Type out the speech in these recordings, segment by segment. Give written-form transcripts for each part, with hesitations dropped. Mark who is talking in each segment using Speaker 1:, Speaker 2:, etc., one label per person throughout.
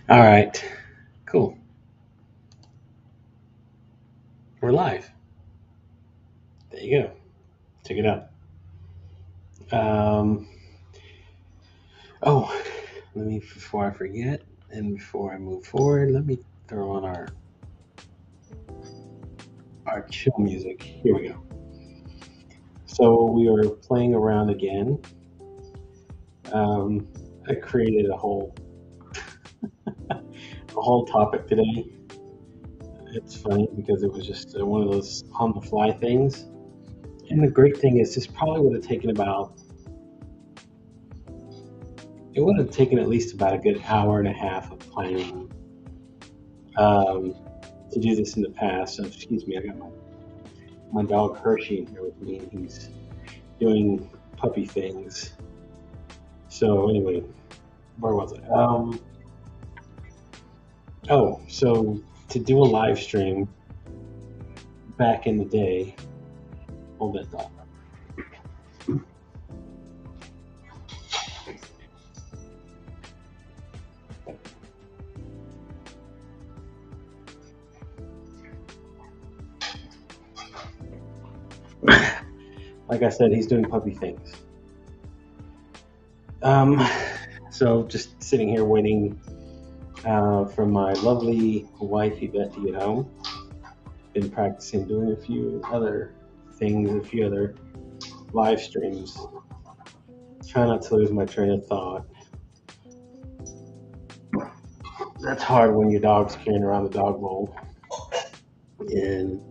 Speaker 1: All right, cool. We're live. There you go. Check it out. Um, oh, let me before I forget and before I move forward, let me throw on our chill music. Here we go. So we are playing around again. Um, I created a whole topic today. It's funny because it was just one of those on the fly things. And the great thing is, this probably would have taken about it would have taken at least about a good hour and a half of planning um, to do this in the past. So, excuse me, I got my dog Hershey here with me, and he's doing puppy things. So anyway, where was it? Oh, so to do a live stream back in the day, hold that thought. Like I said, he's doing puppy things. Um, so just sitting here waiting for my lovely wife Yvette to get home. Been practicing doing a few other things, a few other live streams. Try not to lose my train of thought. That's hard when your dog's carrying around the dog bowl, and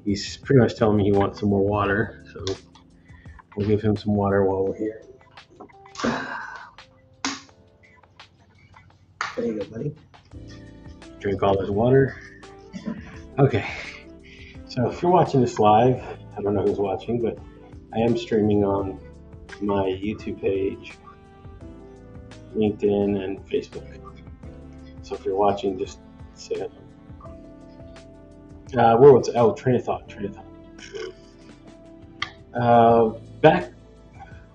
Speaker 1: he's pretty much telling me he wants some more water. So we'll give him some water while we're here. There you go, buddy. Drink all his water. Okay. So if you're watching this live, I don't know who's watching, but I am streaming on my YouTube page, LinkedIn, and Facebook. So if you're watching, just say it. Where was it? Oh, train of thought. Train of thought. Back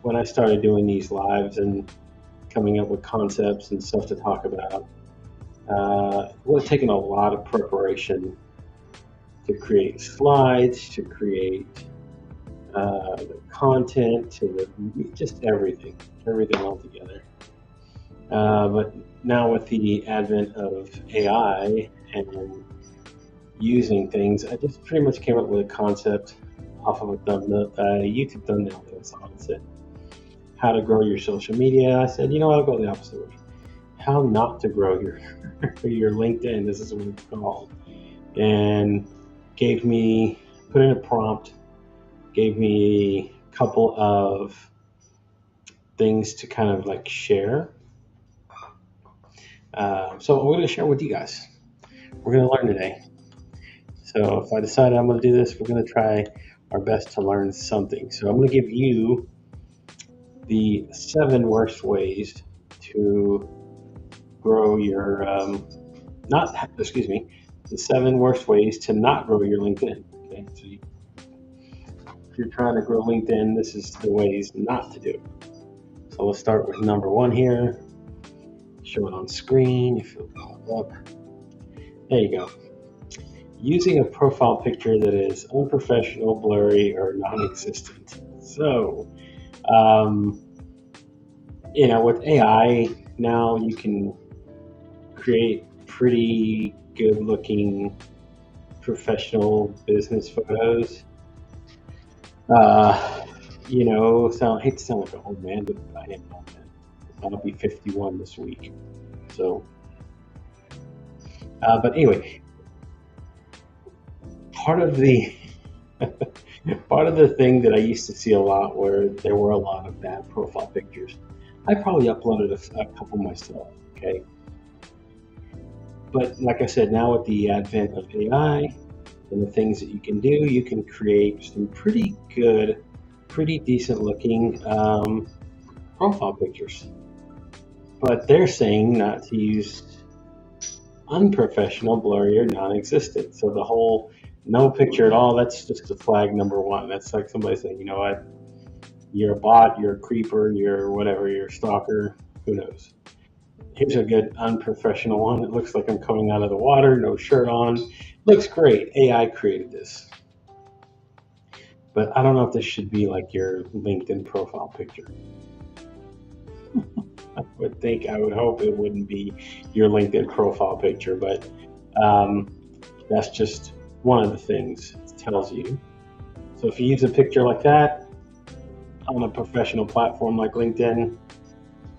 Speaker 1: when I started doing these lives and coming up with concepts and stuff to talk about, it would have taken a lot of preparation to create slides, to create the content, just everything all together. But now with the advent of AI and using things, I just pretty much came up with a concept off of a thumbnail, YouTube thumbnail that I saw. It said, how to grow your social media. I said, I'll go the opposite way. How not to grow your your LinkedIn. This is what it's called. And gave me put in a prompt, gave me a couple of things to kind of like share. So I'm going to share with you guys. We're going to learn today. So if I decide I'm going to do this, we're going to try our best to learn something. So I'm going to give you the 7 worst ways to grow your not excuse me the 7 worst ways to not grow your LinkedIn. Okay, so if you're trying to grow LinkedIn, this is the ways not to do it. So let's start with number 1 here. Show it on screen if it'll pop up. There you go. Using a profile picture that is unprofessional, blurry, or non-existent. So, um, with AI now, you can create pretty good-looking professional business photos. Uh, I hate to sound like an old man, but I am an old man. I'll be 51 this week. So, but anyway, part of the part of the thing that I used to see a lot where there were a lot of bad profile pictures. I probably uploaded a couple myself. Okay, but like I said, now with the advent of AI and the things that you can do, you can create some pretty good, pretty decent looking profile pictures. But they're saying not to use unprofessional, blurry, or non-existent. So the whole no picture at all, that's just a flag number 1. That's like somebody saying, you know what, you're a bot, you're a creeper, you're whatever, you're a stalker, who knows. Here's a good unprofessional one. It looks like I'm coming out of the water, no shirt on. Looks great. AI created this. But I don't know if this should be like your LinkedIn profile picture. I would hope it wouldn't be your LinkedIn profile picture, but um, that's just one of the things it tells you. So if you use a picture like that on a professional platform like LinkedIn,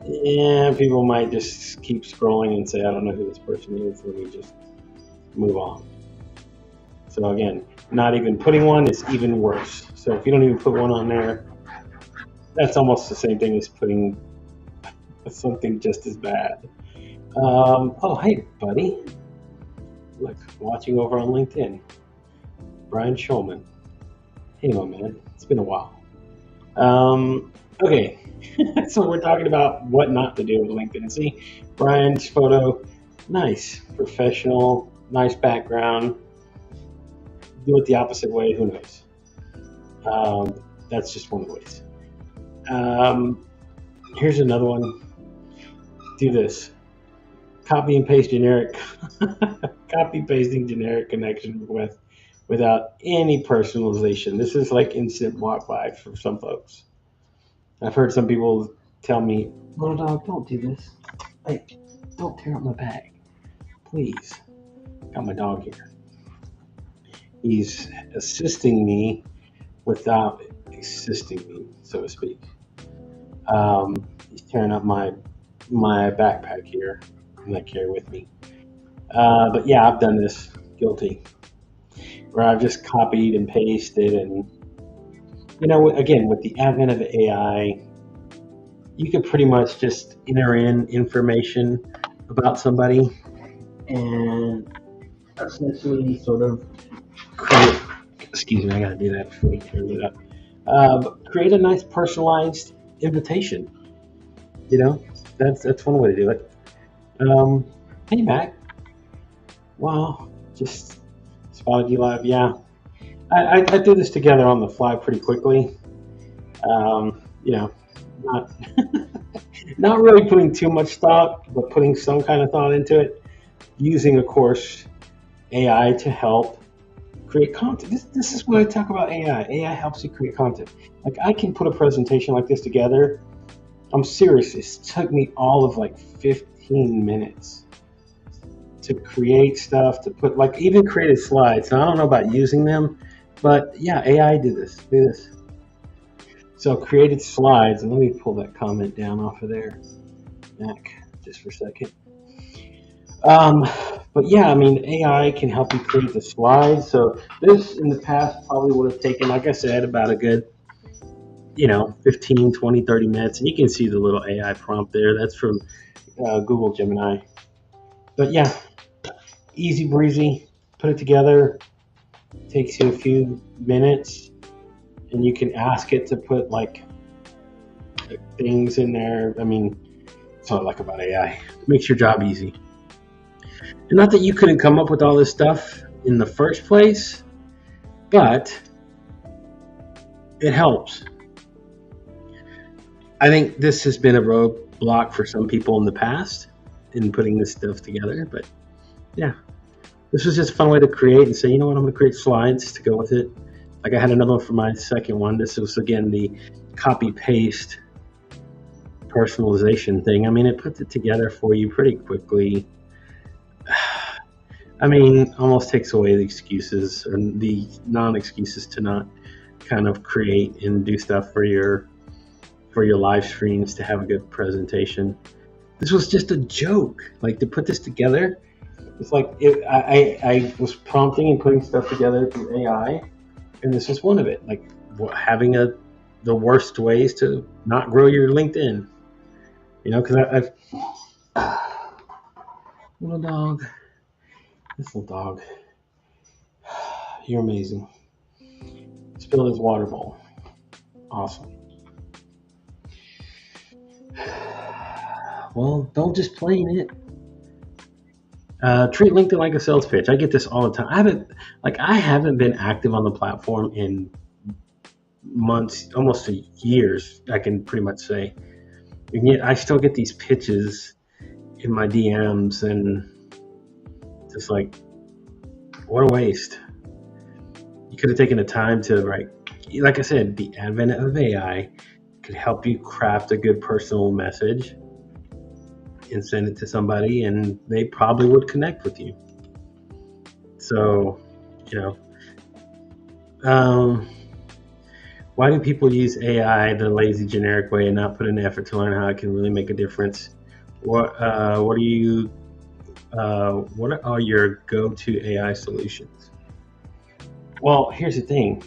Speaker 1: yeah, people might just keep scrolling and say, I don't know who this person is. Let me just move on. So again, not even putting one is even worse. So if you don't even put one on there, that's almost the same thing as putting something just as bad. Oh, hey, buddy. Look, watching over on LinkedIn. Brian Shulman. Hey, my man. It's been a while. Okay. So we're talking about what not to do with LinkedIn. See, Brian's photo, nice, professional, nice background. Do it the opposite way, who knows? That's just one of the ways. Um, Here's another one. Do this. Copy and paste generic, copy pasting generic connection request without any personalization. This is like instant block live for some folks. I've heard some people tell me, little dog, don't do this. Hey, don't tear up my bag. Please. Got my dog here. He's assisting me without assisting me, so to speak. He's tearing up my backpack here that I carry with me. But yeah, I've done this. Guilty. Where I've just copied and pasted, and again, with the advent of AI, you could pretty much just enter in information about somebody and essentially sort of create. Excuse me, I gotta do that before we turn it up. Create a nice personalized invitation. You know, that's one way to do it. Hey Mac, wow, just spotted you live. Yeah, I do this together on the fly pretty quickly. You know, not not really putting too much thought, but putting some kind of thought into it. Using, of course, AI to help create content. This is what I talk about AI. AI helps you create content. Like I can put a presentation like this together. I'm serious. It took me all of like 15 minutes to create stuff, to put like even created slides. Now I don't know about using them, but yeah, AI did this. Do this. So created slides, and let me pull that comment down off of there, Mac, just for a second. Um, but yeah, I mean, AI can help you create the slides. So this in the past probably would have taken, like I said, about a good, 15, 20, 30 minutes. And you can see the little AI prompt there. That's from Google Gemini. But yeah, easy breezy. Put it together. Takes you a few minutes. And you can ask it to put like things in there. I mean, that's what I like about AI. It makes your job easy. And not that you couldn't come up with all this stuff in the first place, but it helps. I think this has been a roadblock for some people in the past in putting this stuff together. But yeah, this was just a fun way to create and say, you know what, I'm going to create slides to go with it. Like I had another one for my second one. This was, again, the copy paste personalization thing. I mean, it puts it together for you pretty quickly. I mean, almost takes away the excuses or the non-excuses to not kind of create and do stuff for your live streams to have a good presentation. This was just a joke. Like to put this together, it's like I was prompting and putting stuff together through AI, and this is one of it. Like having the worst ways to not grow your LinkedIn. Because I've little dog. This little dog. You're amazing. Spilled his water bowl. Awesome. Well, don't just play in it. Treat LinkedIn like a sales pitch. I get this all the time. I haven't been active on the platform in months, almost years. I can pretty much say, and yet I still get these pitches, in my DMs, and just like, what a waste. You could have taken the time to write. Like I said, the advent of AI could help you craft a good personal message and send it to somebody, and they probably would connect with you. So, you know, um, why do people use AI the lazy, generic way and not put in effort to learn how it can really make a difference? What are your go-to AI solutions? Well, here's the thing.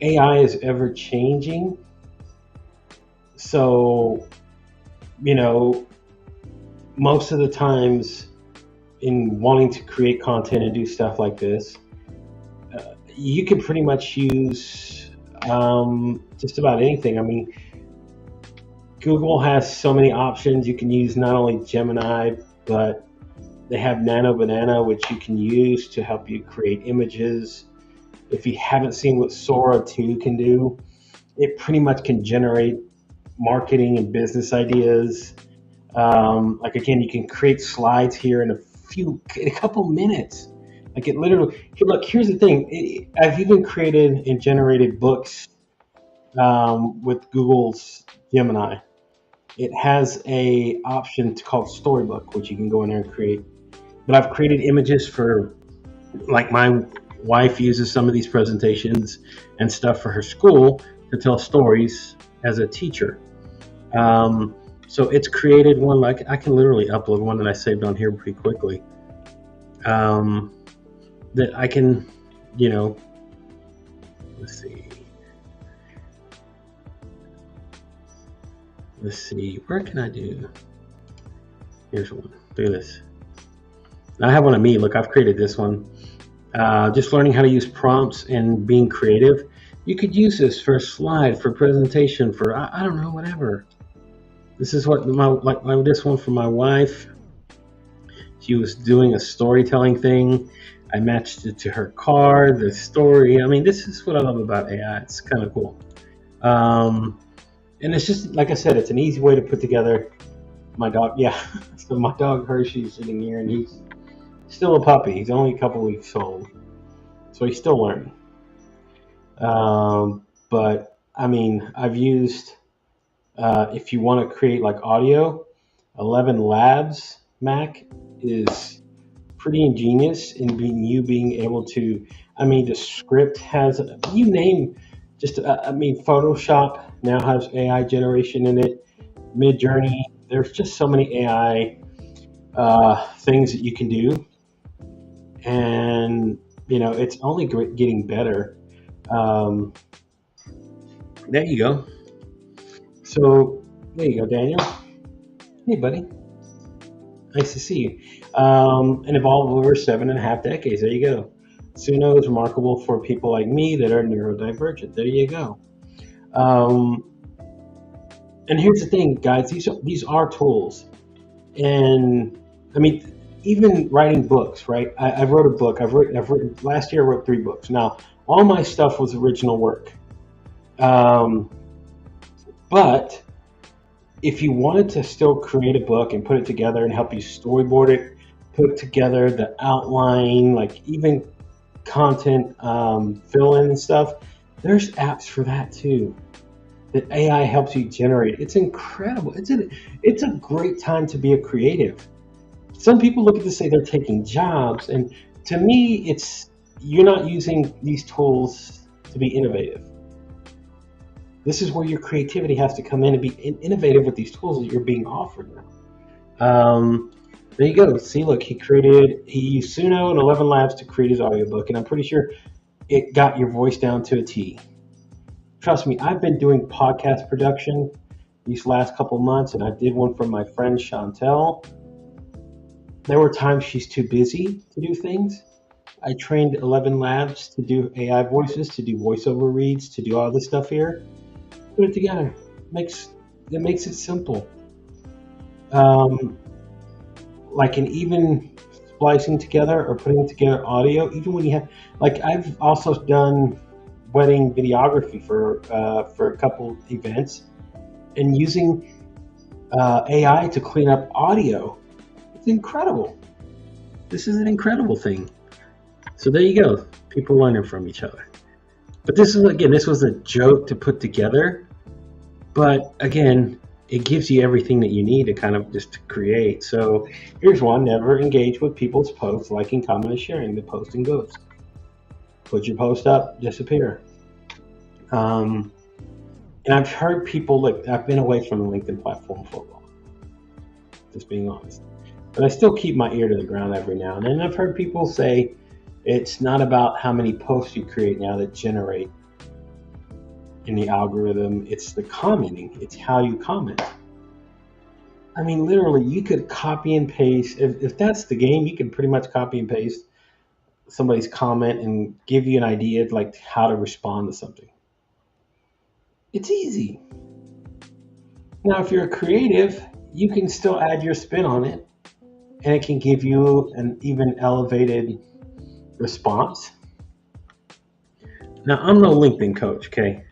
Speaker 1: AI is ever changing. So, you know, most of the times in wanting to create content and do stuff like this, you can pretty much use just about anything. I mean, Google has so many options. You can use not only Gemini, but they have Nano Banana, which you can use to help you create images. If you haven't seen what Sora 2 can do, it pretty much can generate marketing and business ideas. Like again, you can create slides here in a couple minutes. Like it literally. Look, here's the thing. I've even created and generated books with Google's Gemini. It has a option called Storybook, which you can go in there and create. But I've created images for, like, my wife uses some of these presentations and stuff for her school to tell stories as a teacher. So it's created one. Like, I can literally upload one that I saved on here pretty quickly. That I can, let's see, where can I do? Here's one. Look at this. I have one of me. Look, I've created this one. Just learning how to use prompts and being creative. You could use this for a slide, for a presentation, for I don't know, whatever. This is what this one for my wife. She was doing a storytelling thing. I matched it to her card, the story. I mean, this is what I love about AI. It's kind of cool. And it's just, like I said, it's an easy way to put together my dog. Yeah, so my dog Hershey's sitting here, and he's still a puppy. He's only a couple weeks old, so he's still learning. But I mean, I've used, if you want to create like audio, 11 Labs Mac is pretty ingenious in being able to. I mean, the script has, you name, Photoshop now has AI generation in it. Midjourney, there's just so many AI things that you can do, and it's only getting better. There you go. So there you go, Daniel. Hey, buddy. Nice to see you. And evolved over 7.5 decades. There you go. Suno is remarkable for people like me that are neurodivergent. There you go. And here's the thing, guys. These are tools, and I mean, even writing books, right? I wrote a book. I've written last year. I wrote 3 books. Now, all my stuff was original work. But if you wanted to still create a book and put it together and help you storyboard it, put together the outline, like even content fill in and stuff, there's apps for that too that AI helps you generate. It's incredible. It's a great time to be a creative. Some people look at this and say they're taking jobs, and to me, you're not using these tools to be innovative. This is where your creativity has to come in and be innovative with these tools that you're being offered now. There you go. See, look, he used Suno and 11 Labs to create his audiobook, and I'm pretty sure it got your voice down to a T. Trust me, I've been doing podcast production these last couple months, and I did one for my friend Chantel. There were times she's too busy to do things. I trained 11 Labs to do AI voices, to do voiceover reads, to do all this stuff here. Put it together. It makes it simple. Like an even splicing together or putting together audio, even when you have, like, I've also done wedding videography for a couple events, and using AI to clean up audio. It's incredible. This is an incredible thing. So there you go. People learning from each other. But this is, again, this was a joke to put together. But again, it gives you everything that you need to kind of just create. So here's one: never engage with people's posts, liking, comment, and sharing. The posting goes. Put your post up, disappear. Um, and I've heard people, like, I've been away from the LinkedIn platform for a while, just being honest. But I still keep my ear to the ground every now and then. I've heard people say it's not about how many posts you create now that generate in the algorithm, it's the commenting, it's how you comment. I mean, literally, you could copy and paste. If that's the game, you can pretty much copy and paste somebody's comment and give you an idea of like how to respond to something. It's easy. Now, if you're a creative, you can still add your spin on it, and it can give you an even elevated response. Now, I'm no LinkedIn coach, okay?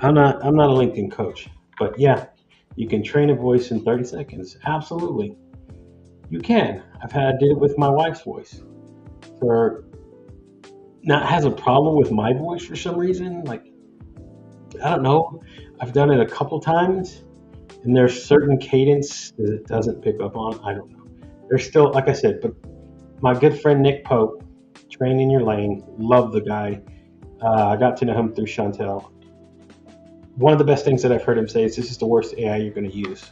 Speaker 1: I'm not a LinkedIn coach, but yeah, you can train a voice in 30 seconds. Absolutely. You can. Did it with my wife's voice. For not has a problem with my voice for some reason. Like, I don't know. I've done it a couple times, and there's certain cadence that it doesn't pick up on. I don't know. There's still, like I said, but my good friend Nick Pope, Train in Your Lane, love the guy. I got to know him through Chantel. One of the best things that I've heard him say is this is the worst AI you're going to use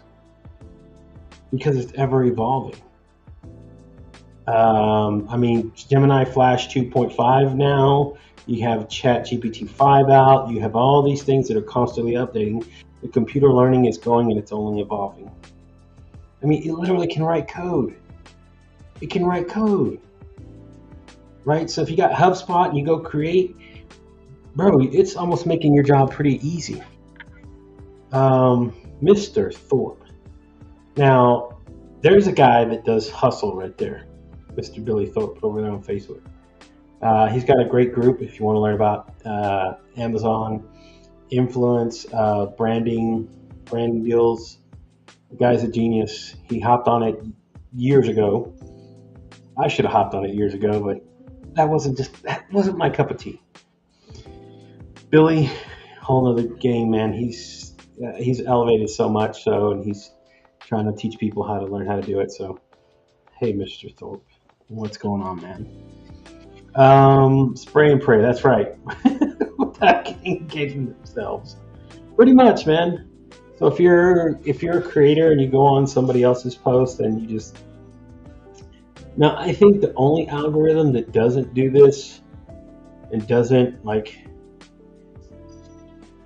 Speaker 1: because it's ever evolving. I mean, Gemini Flash 2.5 now. You have Chat GPT 5 out. You have all these things that are constantly updating. The computer learning is going and it's only evolving. I mean, it literally can write code. It can write code. Right? So if you got HubSpot and you go create, bro, it's almost making your job pretty easy. Mr. Thorpe. Now, there's a guy that does hustle right there. Mr. Billy Thorpe over there on Facebook. He's got a great group if you want to learn about Amazon influence, branding deals. The guy's a genius. He hopped on it years ago. I should have hopped on it years ago, but that wasn't my cup of tea. Billy, whole nother game, man. He's elevated so much, and he's trying to teach people how to learn how to do it. So, hey, Mr. Thorpe, what's going on, man? Spray and pray. That's right. Without getting engaged in themselves, pretty much, man. So if you're a creator and you go on somebody else's post and you just now, I think the only algorithm that doesn't do this and doesn't like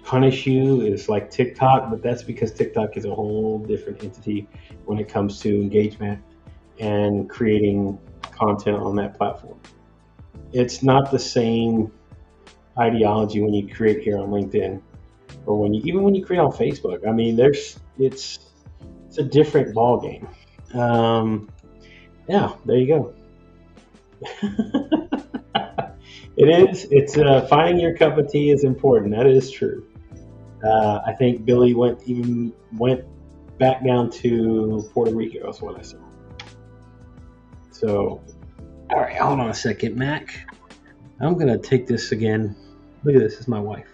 Speaker 1: punish you is like TikTok, but that's because TikTok is a whole different entity when it comes to engagement and creating content on that platform. It's not the same ideology when you create here on LinkedIn or even when you create on Facebook. I mean, it's a different ball game. Yeah, there you go. It is. It's finding your cup of tea is important. That is true. I think Billy went back down to Puerto Rico. That's what I saw. So, all right, hold on a second, Mac. I'm gonna take this again. Look at this. This is my wife,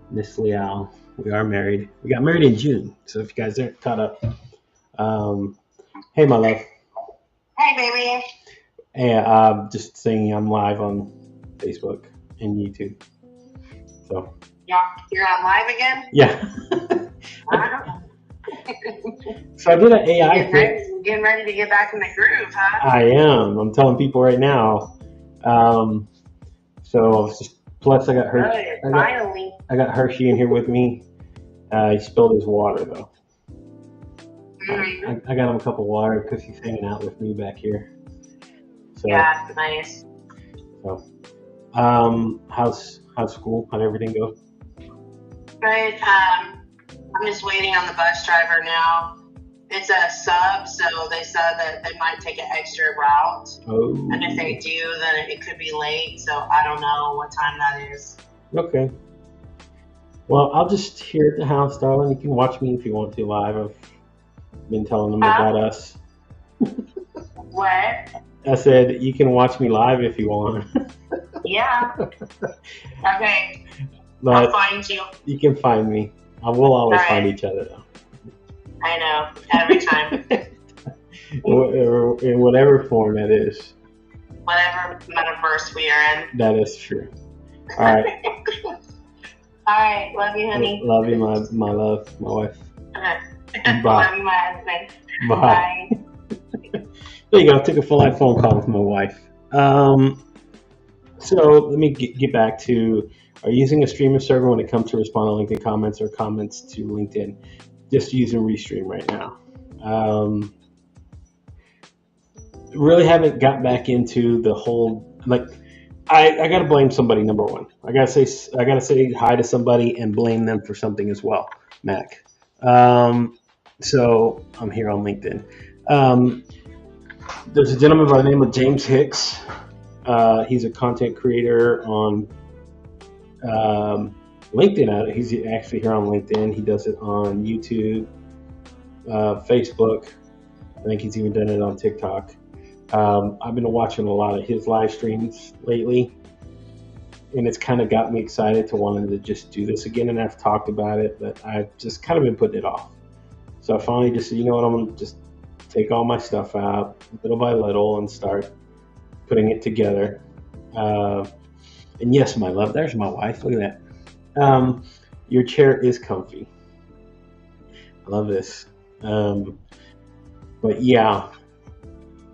Speaker 1: Miss Leal. We are married. We got married in June. So if you guys aren't caught up, hey, my love.
Speaker 2: Hey, baby.
Speaker 1: Hey, I'm just saying I'm live on Facebook and YouTube. So.
Speaker 2: You're on live again?
Speaker 1: Yeah. So I did an AI
Speaker 2: thing. Getting ready to get back in the groove, huh?
Speaker 1: I am. I'm telling people right now. So plus I got Hershey.
Speaker 2: Finally.
Speaker 1: I got Hershey in here with me. He spilled his water though.
Speaker 2: Mm-hmm.
Speaker 1: I got him a cup of water because he's hanging out with me back here. So,
Speaker 2: yeah, nice.
Speaker 1: So, how's school? How'd everything go?
Speaker 2: Good. I'm just waiting on the bus driver now. It's a sub, so they said that they might take an extra route.
Speaker 1: Oh.
Speaker 2: And if they do, then it could be late. So I don't know what time that is.
Speaker 1: Okay. Well, I'll just here at the house, darling. You can watch me if you want to live. Been telling them
Speaker 2: Huh?
Speaker 1: about us.
Speaker 2: What?
Speaker 1: I said you can watch me live if you want,
Speaker 2: Yeah. Okay. I'll
Speaker 1: but
Speaker 2: find you.
Speaker 1: you can find me. We'll
Speaker 2: All
Speaker 1: always find
Speaker 2: right.
Speaker 1: each other though.
Speaker 2: I know. Every time.
Speaker 1: In whatever form that is.
Speaker 2: Whatever metaverse we are in.
Speaker 1: That is true. All right.
Speaker 2: All right. Love you, honey.
Speaker 1: Love you, my love, my wife.
Speaker 2: Okay.
Speaker 1: Bye.
Speaker 2: Love you, my husband.
Speaker 1: Bye.
Speaker 2: Bye.
Speaker 1: There you go. I took a full phone call with my wife. So let me get back to, are you using a streaming server when it comes to respond to LinkedIn comments or comments to LinkedIn? Just using Restream right now. Really haven't got back into the whole, like, I gotta blame somebody, number one. I gotta say hi to somebody and blame them for something as well, Mac. So I'm here on LinkedIn. There's a gentleman by the name of James Hicks. He's a content creator on LinkedIn. He's actually here on LinkedIn. He does it on YouTube, Facebook. I think he's even done it on TikTok. I've been watching a lot of his live streams lately, and it's kind of got me excited to wanting to just do this again. And I've talked about it, but I've just kind of been putting it off. So I finally just said, you know what, I'm going to just take all my stuff out little by little and start putting it together. And yes, my love, there's my wife. Look at that. Your chair is comfy. I love this. But yeah,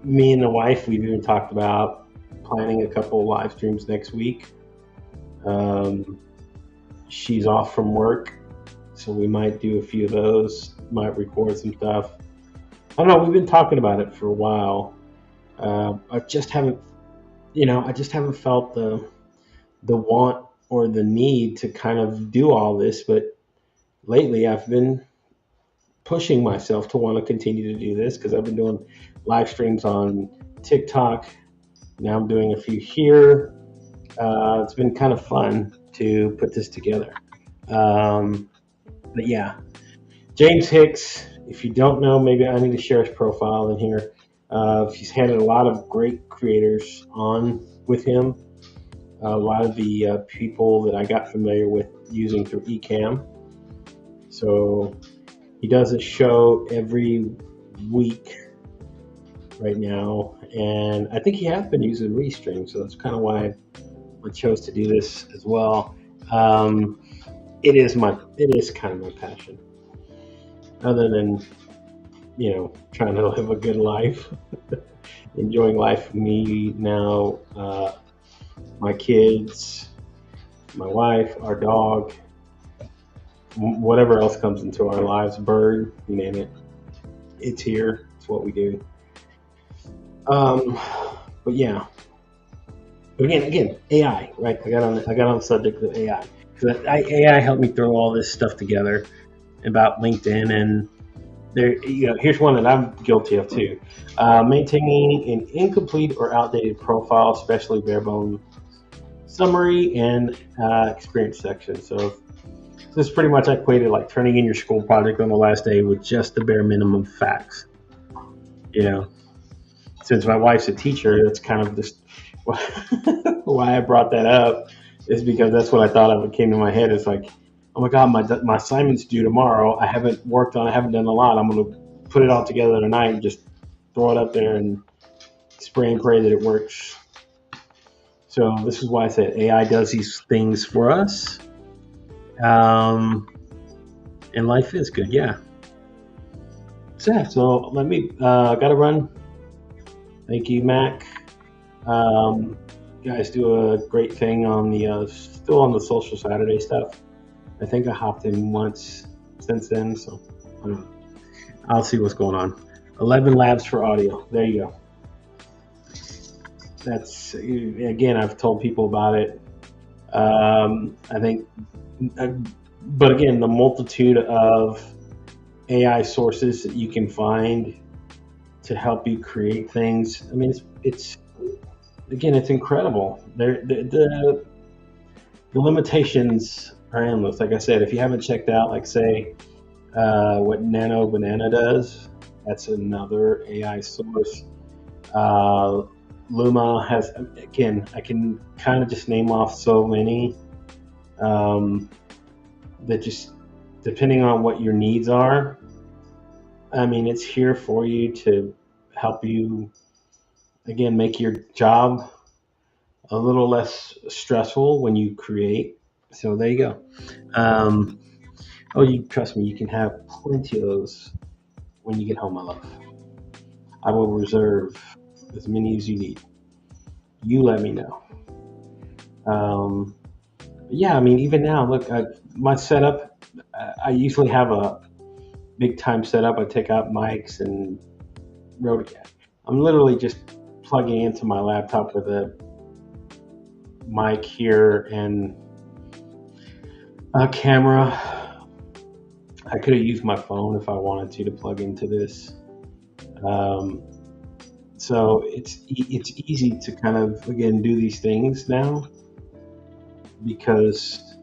Speaker 1: me and the wife, we've even talked about planning a couple of live streams next week. She's off from work, so we might do a few of those, might record some stuff. I don't know, we've been talking about it for a while. I just haven't felt the want or the need to kind of do all this, but lately I've been pushing myself to want to continue to do this because I've been doing live streams on TikTok. Now I'm doing a few here. It's been kind of fun to put this together. But yeah, James Hicks, if you don't know, maybe I need to share his profile in here. He's had a lot of great creators on with him. A lot of the people that I got familiar with using through Ecamm. So he does a show every week right now, and I think he has been using Restream, so that's kind of why I chose to do this as well. It is kind of my passion. Other than, trying to live a good life, enjoying life with me now, my kids, my wife, our dog, whatever else comes into our lives, bird, you name it, it's here. It's what we do. But yeah. But again, AI, right? I got on the subject of AI. So AI helped me throw all this stuff together about LinkedIn, and here's one that I'm guilty of too: maintaining an incomplete or outdated profile, especially bare bone summary and experience section. So this is pretty much equated like turning in your school project on the last day with just the bare minimum facts. Since my wife's a teacher, that's kind of just why I brought that up, is because that's what I thought of. It came to my head. It's like, oh my God, my assignment's due tomorrow. I haven't done a lot. I'm going to put it all together tonight and just throw it up there and spray and pray that it works. So this is why I said AI does these things for us. And life is good, yeah. So let me, gotta run. Thank you, Mac. You guys do a great thing on the, still on the Social Saturday stuff. I think I hopped in once since then, so I don't know. I'll see what's going on. 11 labs for audio. There you go. That's, again, I've told people about it. I think, but again, the multitude of AI sources that you can find to help you create things. I mean, it's incredible. The limitations are endless. Like I said, if you haven't checked out, like say, what Nano Banana does. That's another AI source. Uh, Luma has, again, I can kind of just name off so many um, that just depending on what your needs are, I mean, it's here for you to help you, again, make your job a little less stressful when you create. So there you go. Um, oh, you trust me, you can have plenty of those when you get home, my love. I will reserve as many as you need. You let me know. Um, yeah, I mean, even now, look, my setup, I usually have a big time setup. I take out mics and Rode. I'm literally just plugging into my laptop with a mic here and a camera. I could have used my phone if I wanted to plug into this. Um, so it's easy to kind of again do these things now because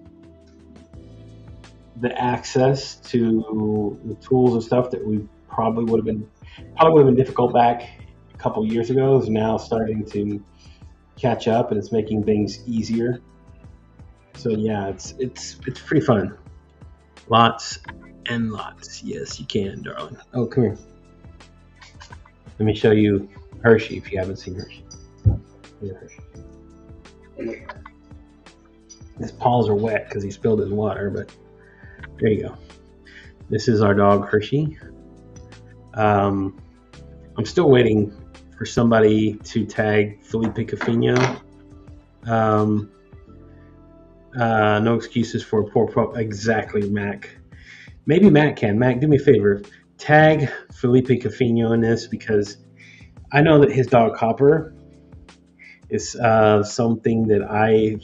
Speaker 1: the access to the tools and stuff that we probably would have been difficult back a couple years ago is now starting to catch up and it's making things easier. So yeah, it's pretty fun. Lots and lots. Yes, you can, darling. Oh, come here. Let me show you Hershey if you haven't seen Hershey. Here, Hershey. His paws are wet because he spilled his water, but there you go. This is our dog Hershey. Um, I'm still waiting for somebody to tag Felipe Cafino. Um, no excuses for a poor pup. Exactly, Mac. Maybe Mac can. Mac, do me a favor. Tag Felipe Cafino in this because I know that his dog Copper is something that I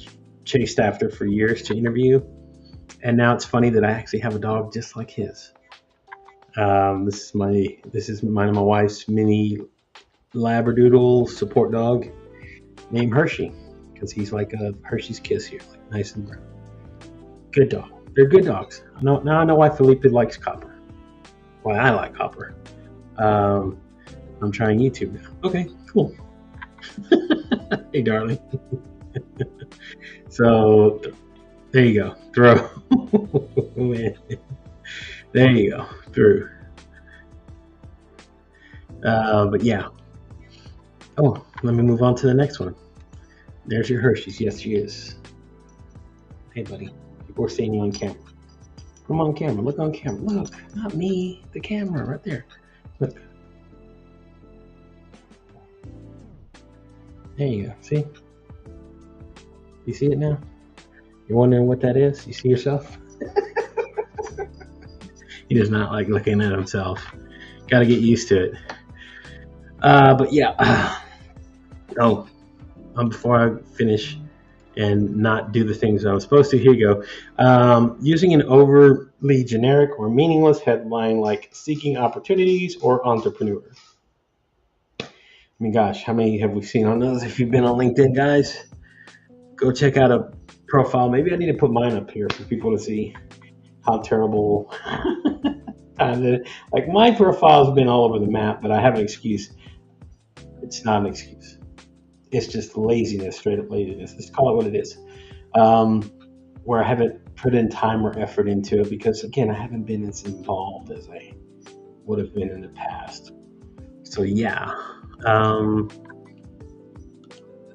Speaker 1: chased after for years to interview. And now it's funny that I actually have a dog just like his. This is mine and my wife's mini Labradoodle support dog named Hershey because he's like a Hershey's Kiss here, like nice and brown. Good dog. They're good dogs. Now I know why Felipe likes Copper. Why I like Copper. Um, I'm trying YouTube now. Okay, cool. Hey, darling. So there you go. Throw. There you go. Through. But yeah. Oh, let me move on to the next one. There's your Hershey's. Yes, she is. Hey, buddy. People are seeing you on camera. Come on camera. Look on camera. Look. Not me. The camera right there. Look. There you go. See? You see it now? You're wondering what that is? You see yourself? He does not like looking at himself. Got to get used to it. But yeah. Oh, before I finish and not do the things I'm supposed to, here you go. Using an overly generic or meaningless headline like seeking opportunities or entrepreneur. I mean, gosh, how many have we seen on those? If you've been on LinkedIn, guys, go check out a profile. Maybe I need to put mine up here for people to see how terrible. Like my profile has been all over the map, but I have an excuse. It's not an excuse. It's just laziness, straight up laziness. Let's call it what it is. Where I haven't put in time or effort into it because, again, I haven't been as involved as I would have been in the past. So yeah,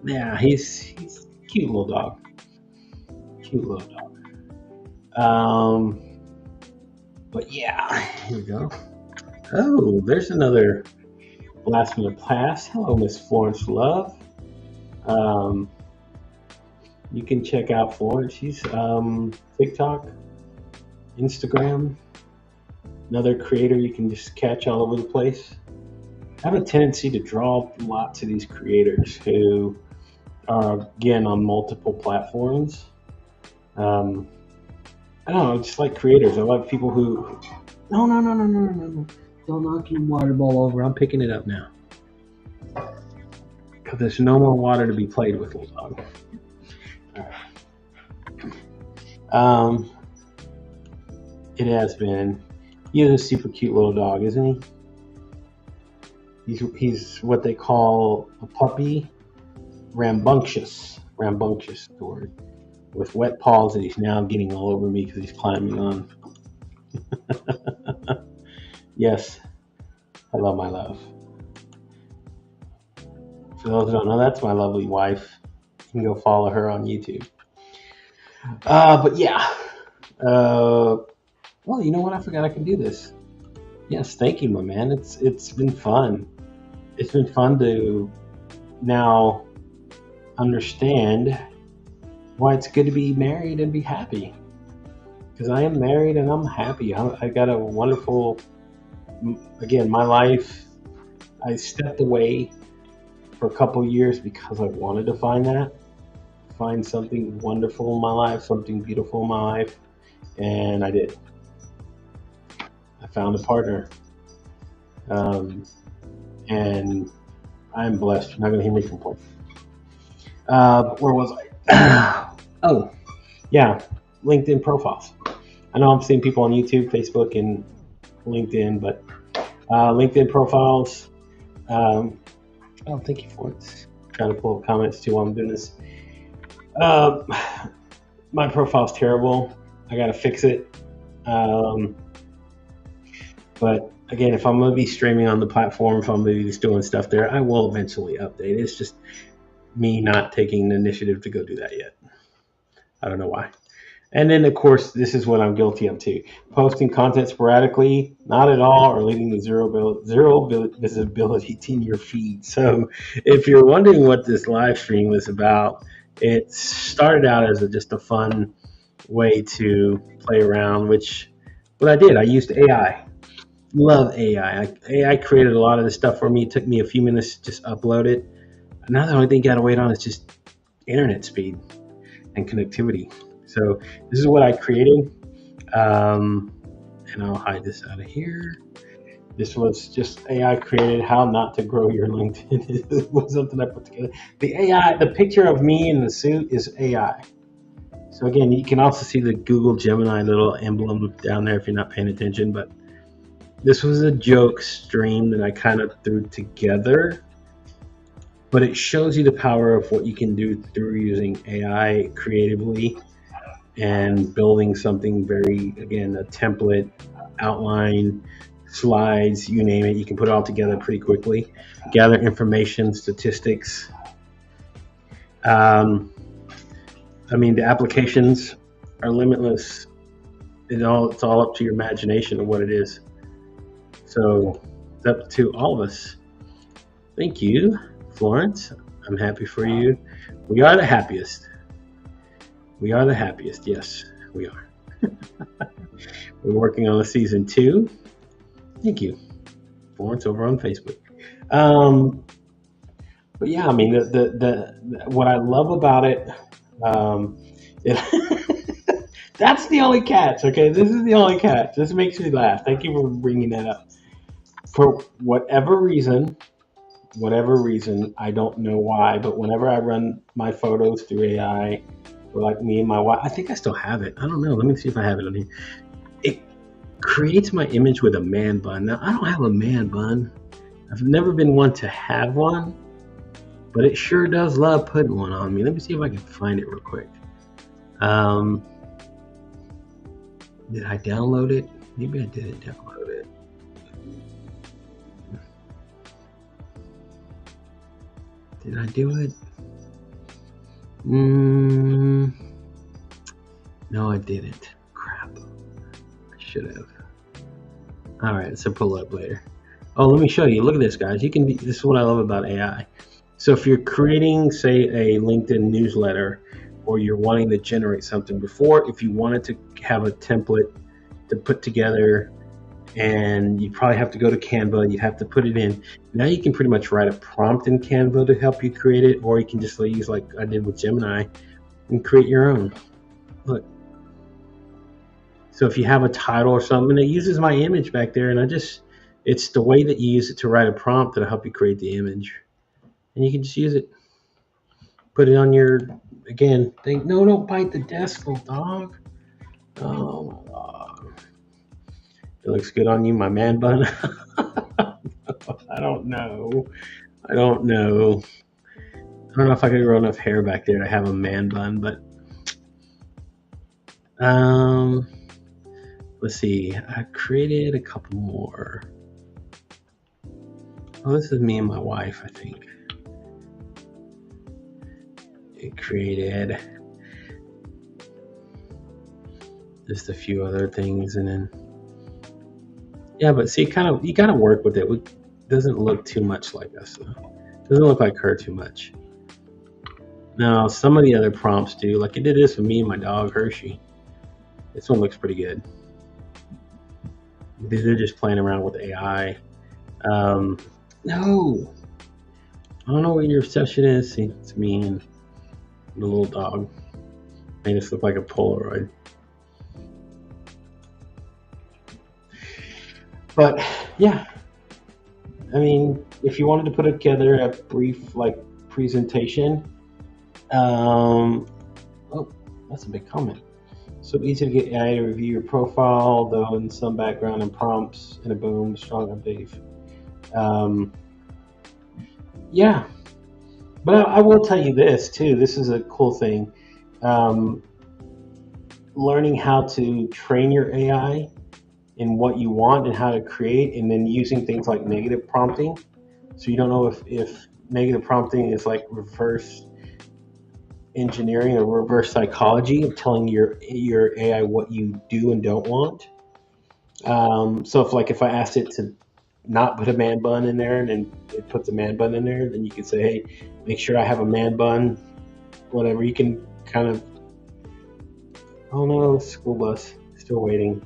Speaker 1: yeah, he's a cute little dog. Cute little dog. But yeah, here we go. Oh, there's another last minute pass. Hello, Miss Florence Love. You can check out Florence. She's TikTok, Instagram, another creator you can just catch all over the place. I have a tendency to draw lots of these creators who are, again, on multiple platforms. I don't know, just like creators. I love people who. No. Don't knock your water ball over. I'm picking it up now. Because there's no more water to be played with, little dog. All right. It has been He is a super cute little dog, isn't he? He's what they call a puppy, rambunctious. Rambunctious, the word. With wet paws that he's now getting all over me because he's climbing on. Yes, I love my love. For those who don't know, that's my lovely wife. You can go follow her on YouTube. But yeah. Well, you know what? I forgot I can do this. Yes, thank you, my man. It's been fun. It's been fun to now understand why it's good to be married and be happy. Because I am married and I'm happy. I got a wonderful, again, my life. I stepped away for a couple years because I wanted to find something wonderful in my life, something beautiful in my life, and I did. I found a partner, um, and I'm blessed. You're not going to hear me complain. Where was I? Oh, yeah, LinkedIn profiles. I know I'm seeing people on YouTube, Facebook, and LinkedIn, but LinkedIn profiles. Um, oh, thank you for it. Trying to pull up comments too while I'm doing this. Um, my profile's terrible. I got to fix it. But again, if I'm going to be streaming on the platform, if I'm going to be just doing stuff there, I will eventually update. It's just me not taking the initiative to go do that yet. I don't know why. And then, of course, this is what I'm guilty of too: posting content sporadically, not at all, or leading to zero visibility to your feed. So, if you're wondering what this live stream was about, it started out as just a fun way to play around. Which, what I did, I used AI. Love AI. AI created a lot of this stuff for me. It took me a few minutes to just upload it. Now the only thing you got to wait on is just internet speed and connectivity. So this is what I created, and I'll hide this out of here. This was just AI created how not to grow your LinkedIn. It was something I put together. The AI, the picture of me in the suit is AI. So again, you can also see the Google Gemini little emblem down there if you're not paying attention. But this was a joke stream that I kind of threw together. But it shows you the power of what you can do through using AI creatively and building something very, again, a template, outline, slides, you name it. You can put it all together pretty quickly. Gather information, statistics. I mean, the applications are limitless. It's all up to your imagination of what it is. So it's up to all of us. Thank you, Florence. I'm happy for you. We are the happiest. We are the happiest. Yes, we are. We're working on a season 2. Thank you, Florence, over on Facebook. But yeah, I mean, the what I love about it, um, that's the only catch. Okay, this is the only catch. This makes me laugh. Thank you for bringing that up. For whatever reason, I don't know why, but whenever I run my photos through AI, or like me and my wife, I think I still have it. I don't know. Let me see if I have it on here. It creates my image with a man bun. Now, I don't have a man bun. I've never been one to have one, but it sure does love putting one on me. Let me see if I can find it real quick. Did I download it? Maybe I didn't download it. Did I do it? No, I didn't. Crap. I should have. All right, so pull it up later. Oh, let me show you. Look at this, guys. This is what I love about AI. So if you're creating, say, a LinkedIn newsletter, or you're wanting to generate something before, if you wanted to have a template to put together, and you probably have to go to Canva, you have to put it in. Now you can pretty much write a prompt in Canva to help you create it, or you can just use, like I did with Gemini, and create your own. Look. So if you have a title or something, it uses my image back there, and it's the way that you use it to write a prompt that'll help you create the image. And you can just use it. Put it on your, again, no, don't bite the desk, little dog. Oh my God. It looks good on you, my man bun. I don't know. I don't know. I don't know if I could grow enough hair back there to have a man bun, but um, let's see. I created a couple more. Oh, this is me and my wife, I think. It created just a few other things, and then yeah, but see, kind of you got to work with it. It doesn't look too much like us. Though. It doesn't look like her too much. Now, some of the other prompts do. Like it did this with me and my dog Hershey. This one looks pretty good. They're just playing around with AI. No, I don't know what your obsession is. See, it's me and the little dog. Made us look like a Polaroid. But yeah, I mean, if you wanted to put together a brief like presentation, oh, that's a big comment. So easy to get AI to review your profile, though in some background and prompts, and a boom, strong update. Yeah, but I will tell you this too. This is a cool thing. Um, Learning how to train your AI in what you want and how to create, and then using things like negative prompting. So you don't know if negative prompting is like reverse engineering or reverse psychology of telling your AI what you do and don't want. So if I asked it to not put a man bun in there and then it puts a man bun in there, then you could say, hey, make sure I have a man bun, whatever. You can kind of, oh no, school bus, still waiting.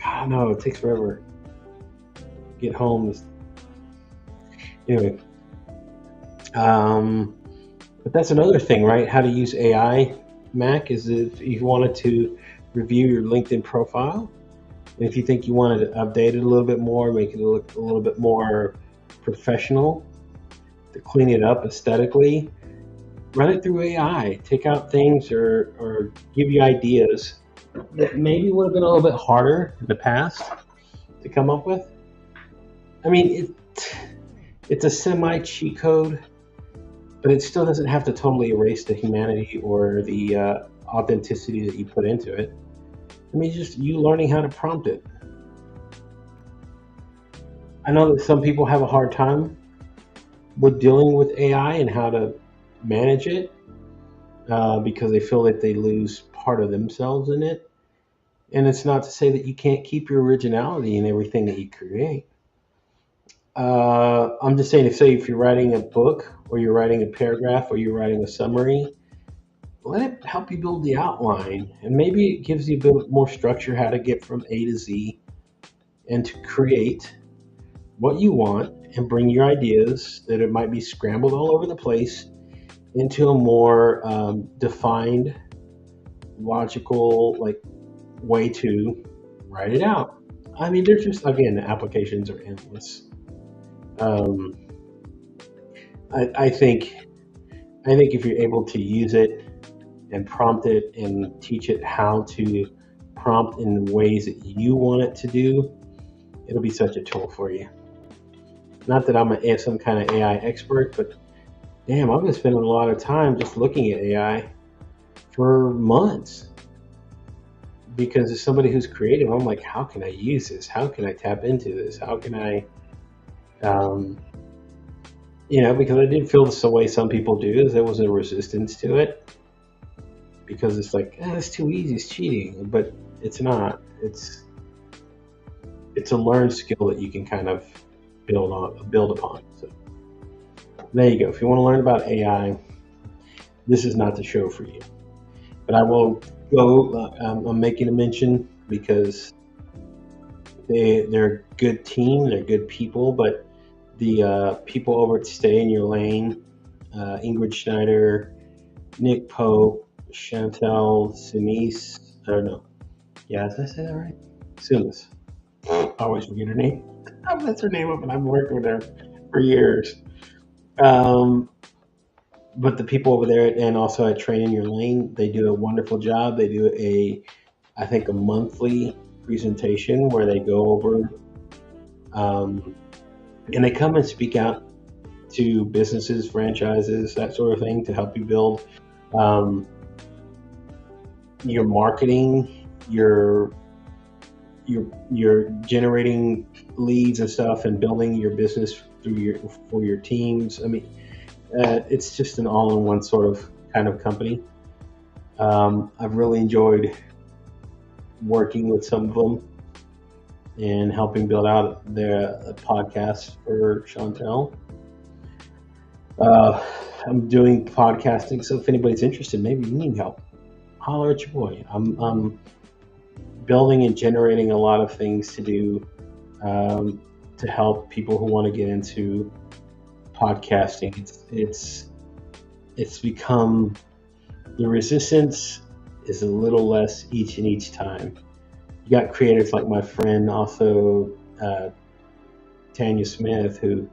Speaker 1: God, no, it takes forever. Get home. Anyway, but that's another thing, right? How to use AI, Mac, is if you wanted to review your LinkedIn profile, and if you think you wanted to update it a little bit more, make it look a little bit more professional, to clean it up aesthetically, run it through AI. Take out things or give you ideas that maybe would have been a little bit harder in the past to come up with. I mean, it's a semi cheat code, but it still doesn't have to totally erase the humanity or the authenticity that you put into it. I mean, just you learning how to prompt it. I know that some people have a hard time with dealing with AI and how to manage it because they feel that they lose part of themselves in it. And it's not to say that you can't keep your originality in everything that you create. I'm just saying, if you're writing a book or you're writing a paragraph or you're writing a summary, let it help you build the outline, and maybe it gives you a bit more structure how to get from A to Z and to create what you want and bring your ideas that it might be scrambled all over the place into a more defined, logical like way to write it out. I mean, there's just again, the applications are endless. Um, I think if you're able to use it and prompt it and teach it how to prompt in ways that you want it to do, it'll be such a tool for you. Not that I'm some kind of AI expert, but damn, I've been spending a lot of time just looking at AI for months because as somebody who's creative, I'm like, how can I use this? How can I tap into this? How can I, um, because I did feel the way some people do, is there was a resistance to it because it's like, it's too easy, it's cheating, but it's not. It's a learned skill that you can kind of build upon. So there you go. If you want to learn about AI, this is not the show for you. But I will go. I'm making a mention because they're a good team. They're good people. But the people over at Stay in Your Lane, Ingrid Schneider, Nick Pope, Chantel Sumis. I don't know. Yeah, did I say that right? Sumis. I always forget her name. I mess her name up, and I've worked with her for years. Um, but the people over there and also at Train in Your Lane, they do a wonderful job. They do I think a monthly. presentation where they go over and they come and speak out to businesses, franchises, that sort of thing to help you build um, your marketing, your generating leads and stuff, and building your business for your teams. I mean, it's just an all-in-one sort of kind of company. I've really enjoyed working with some of them and helping build out their podcast for Chantel. Uh, I'm doing podcasting, so if anybody's interested, maybe you need help, holler at your boy. I'm building and generating a lot of things to do to help people who want to get into podcasting. It's become, the resistance is a little less each time. You got creators like my friend, also Tanya Smith, who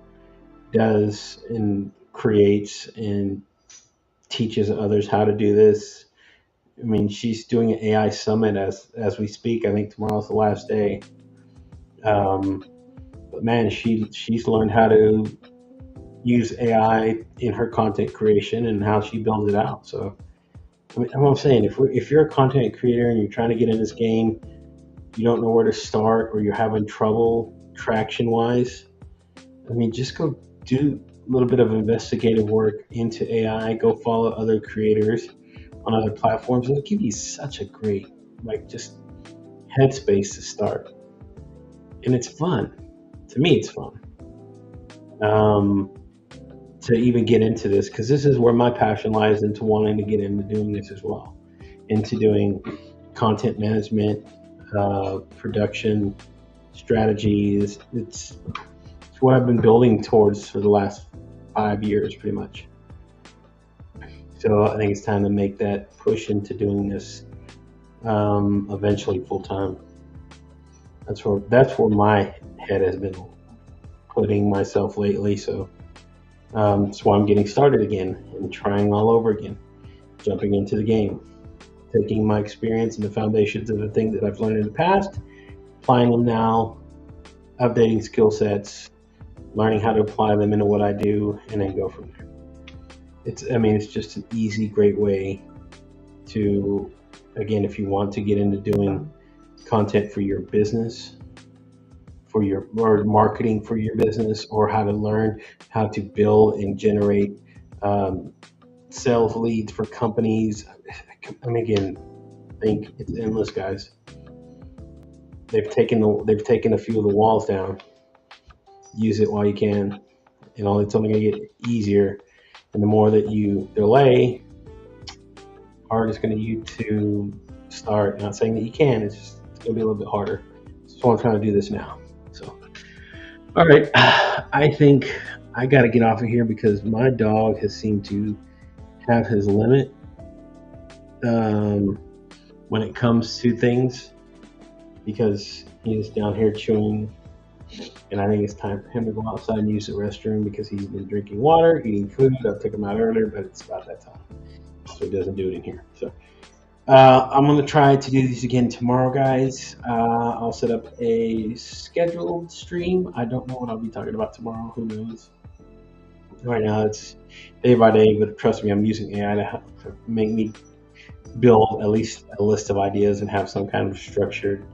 Speaker 1: does and creates and teaches others how to do this. I mean, she's doing an AI summit as we speak. I think tomorrow's the last day. But man, she's learned how to use AI in her content creation and how she builds it out. So I mean, I'm saying, if you're a content creator and you're trying to get in this game, you don't know where to start, or you're having trouble traction wise, I mean, just go do a little bit of investigative work into AI. Go follow other creators on other platforms. It'll give you such a great, like, just headspace to start. And it's fun. To me, it's fun. To even get into this, because this is where my passion lies, into wanting to get into doing this as well, into doing content management, production strategies. It's what I've been building towards for the last 5 years, pretty much. So I think it's time to make that push into doing this eventually full time. That's where my head has been putting myself lately. So that's why I'm getting started again and trying all over again, jumping into the game, taking my experience and the foundations of the things that I've learned in the past, applying them now, updating skill sets, learning how to apply them into what I do, and then go from there. It's just an easy, great way to, again, if you want to get into doing content for your business, or marketing for your business, or how to learn how to build and generate sales leads for companies. I mean, again, think it's endless, guys. They've taken a few of the walls down. Use it while you can, and it's only going to get easier. And the more that you delay, harder it's going to start. Not saying that you can. It's going to be a little bit harder. So I'm trying to do this now. So, all right, I think I got to get off of here because my dog has seemed to have his limit when it comes to things, because he's down here chewing, and I think it's time for him to go outside and use the restroom because he's been drinking water, eating food. I took him out earlier, but it's about that time, so he doesn't do it in here. So I'm going to try to do these again tomorrow, guys. I'll set up a scheduled stream. I don't know what I'll be talking about tomorrow. Who knows? Right now, it's day by day, but trust me, I'm using AI to make me build at least a list of ideas and have some kind of structured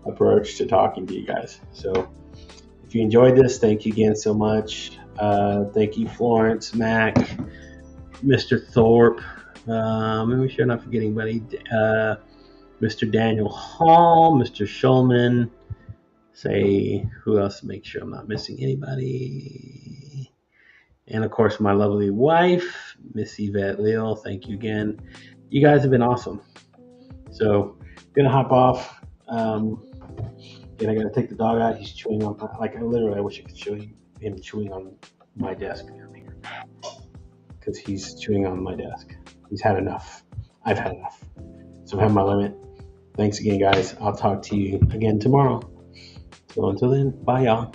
Speaker 1: approach to talking to you guys. So if you enjoyed this, thank you again so much. Thank you, Florence, Mac, Mr. Thorpe. Make sure I'm not forgetting anybody. Mr. Daniel Hall, Mr. Schulman. Say who else? Make sure I'm not missing anybody. And of course, my lovely wife, Miss Yvette Leal. Thank you again. You guys have been awesome. So, gonna hop off. And I gotta take the dog out. He's chewing on I wish I could show you him chewing on my desk because he's chewing on my desk. He's had enough. I've had enough. So I have my limit. Thanks again, guys. I'll talk to you again tomorrow. So until then, bye, y'all.